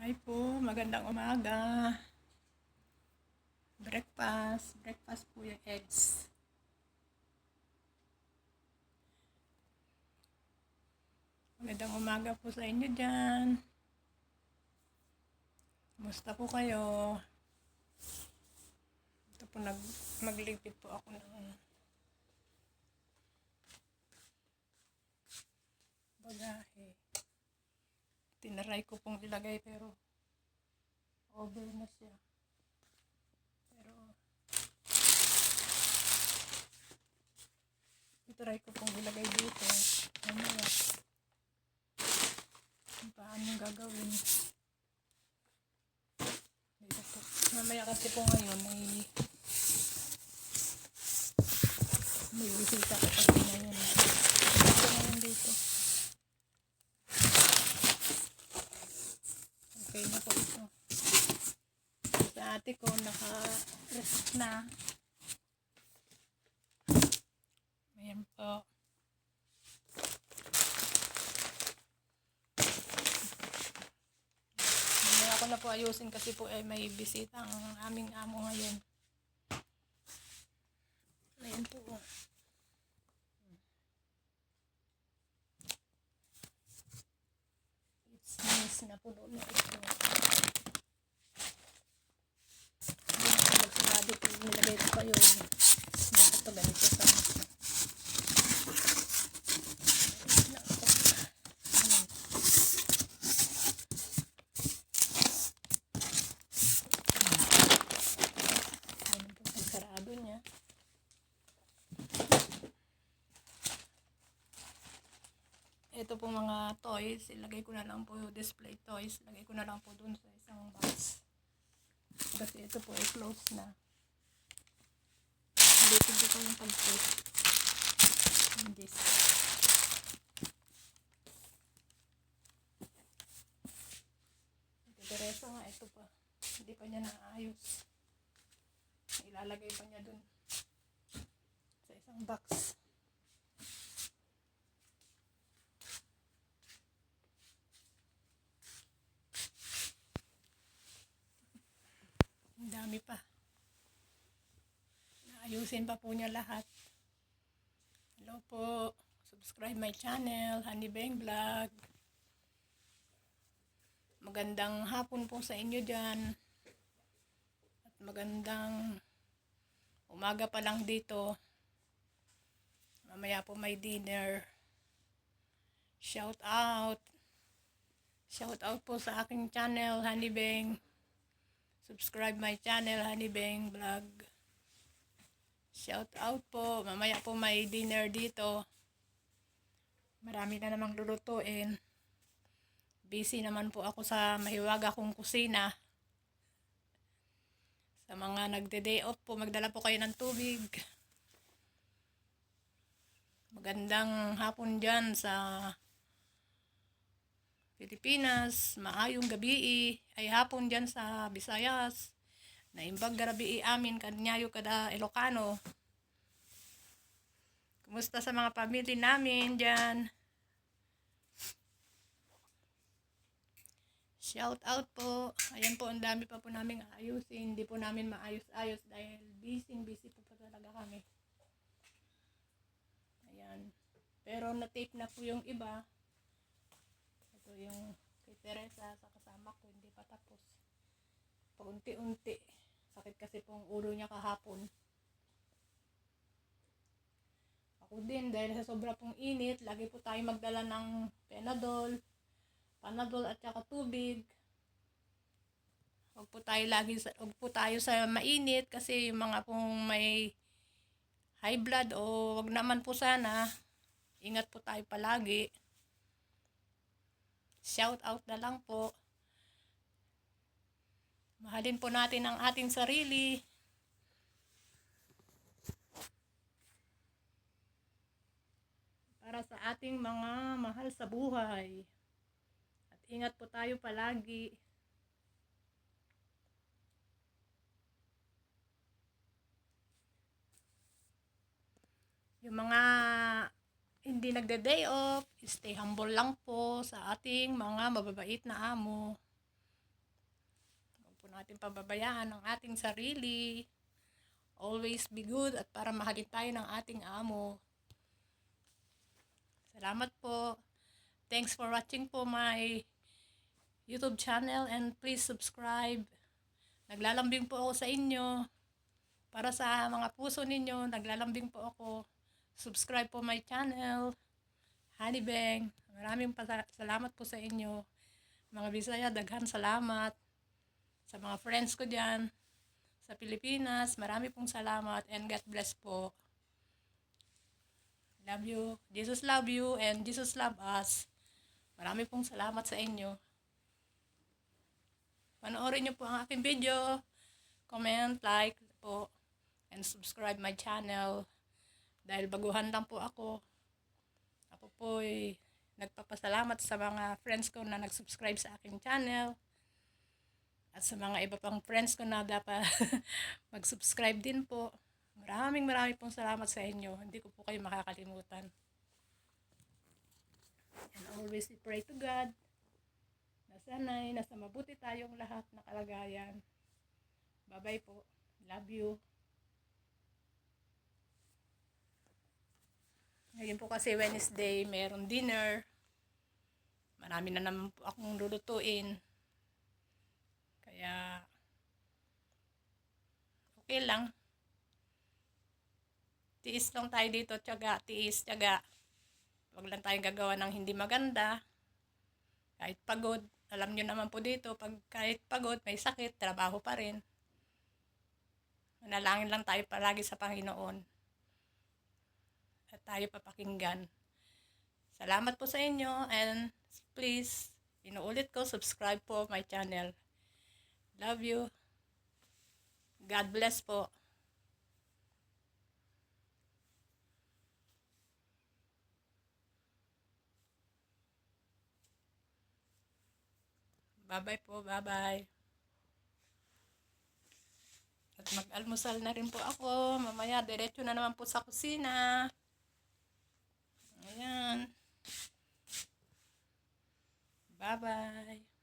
Hi po, magandang umaga. Breakfast po yung eggs. Magandang umaga po sa inyo dyan. Kumusta po kayo? Ito po, maglipid po ako ng bagahe. Tinaray ko pong ilagay pero over na siya. Pero tinaray ko pong ilagay dito. Mamaya, paano gagawin? Dito po. Mamaya kasi po ngayon may bisita ko kasi ngayon. Ito ngayon dito. Okay na po ito. Sa ate ko, naka-rest na. Ayan po. Mamaya ako na po ayusin kasi po may bisita ang aming amo ngayon. Ayan po. It's nice na puno na ito. Hindi ko nilagay ko pa yun. Bakit ito ganito sa sarado niya. Ito po mga toys, ilagay ko na lang po yung display toys, ilagay ko na lang po dun sa isang box. Kasi ito po ay close na. Hindi ko yung pag-put. This. Teresa nga, ito pa. Hindi pa niya naayos. Ilalagay pa niya dun sa isang box. Ang dami pa. Naayusin pa po niya lahat. Hello po. Subscribe my channel, Honey Beng Vlog. Magandang hapon po sa inyo dyan. At magandang umaga pa lang dito. Mamaya po may dinner. Shout out. Shout out po sa aking channel, Honey Beng. Subscribe my channel, Honey Beng Vlog. Shout out po. Mamaya po may dinner dito. Marami na namang lulutuin. Busy naman po ako sa mahiwaga kong kusina. Sa mga nagde-day off po, magdala po kayo ng tubig. Magandang hapon dyan sa Pilipinas. Maayong gabi ay hapon dyan sa Visayas. Naimbag garabi amin kanyayo kada Ilocano. Kumusta sa mga pamilya namin dyan? Shout out po. Ayan po, ang dami pa po namin ayusin. Hindi po namin maayos-ayos dahil busy po talaga kami. Ayan. Pero na-tape na po yung iba. Ito yung kay Teresa sa kasama ko. Hindi pa tapos. Paunti-unti. Sakit kasi pong ulo niya kahapon. Ako din, dahil sa sobra pong init, lagi po tayo magdala ng Panadol at saka tubig. Huwag po tayo sa mainit kasi yung mga pong may high blood o wag naman po sana. Ingat po tayo palagi. Shout out na lang po. Mahalin po natin ang ating sarili. Para sa ating mga mahal sa buhay. Ingat po tayo palagi. Yung mga hindi nagde-day off, stay humble lang po sa ating mga mababait na amo. natin pababayaan ang ating sarili. Always be good at para mahalin tayo ng ating amo. Salamat po. Thanks for watching po my YouTube channel and please subscribe. Naglalambing po ako sa inyo. Para sa mga puso ninyo, naglalambing po ako. Subscribe po my channel. Honey Bang. Maraming salamat po sa inyo. Mga Bisaya, daghan salamat. Sa mga friends ko dyan, sa Pilipinas, marami pong salamat and God bless po. Love you. Jesus love you and Jesus love us. Marami pong salamat sa inyo. Panoorin niyo po ang aking video. Comment, like po, and subscribe my channel. Dahil baguhan lang po ako. Ako po ay nagpapasalamat sa mga friends ko na nag-subscribe sa aking channel. At sa mga iba pang friends ko na dapat mag-subscribe din po. Maraming pong salamat sa inyo. Hindi ko po kayo makakalimutan. And always pray to God na sana'y nasa mabuti tayong lahat na kalagayan. Bye-bye po. Love you. Ngayon po kasi Wednesday, mayroon dinner. Marami na naman po akong lulutuin. Kaya, okay lang. Tiis lang tayo dito, tiyaga, tiis, tiyaga. Huwag lang tayong gagawa ng hindi maganda. Kahit pagod, alam nyo naman po dito, kahit pagod, may sakit, trabaho pa rin. Manalangin lang tayo palagi sa Panginoon. At tayo papakinggan. Salamat po sa inyo and please, inuulit ko, subscribe po my channel. Love you. God bless po. Bye-bye po, bye-bye. At mag-almusal na rin po ako. Mamaya, diretso na naman po sa kusina. Ayan. Bye-bye.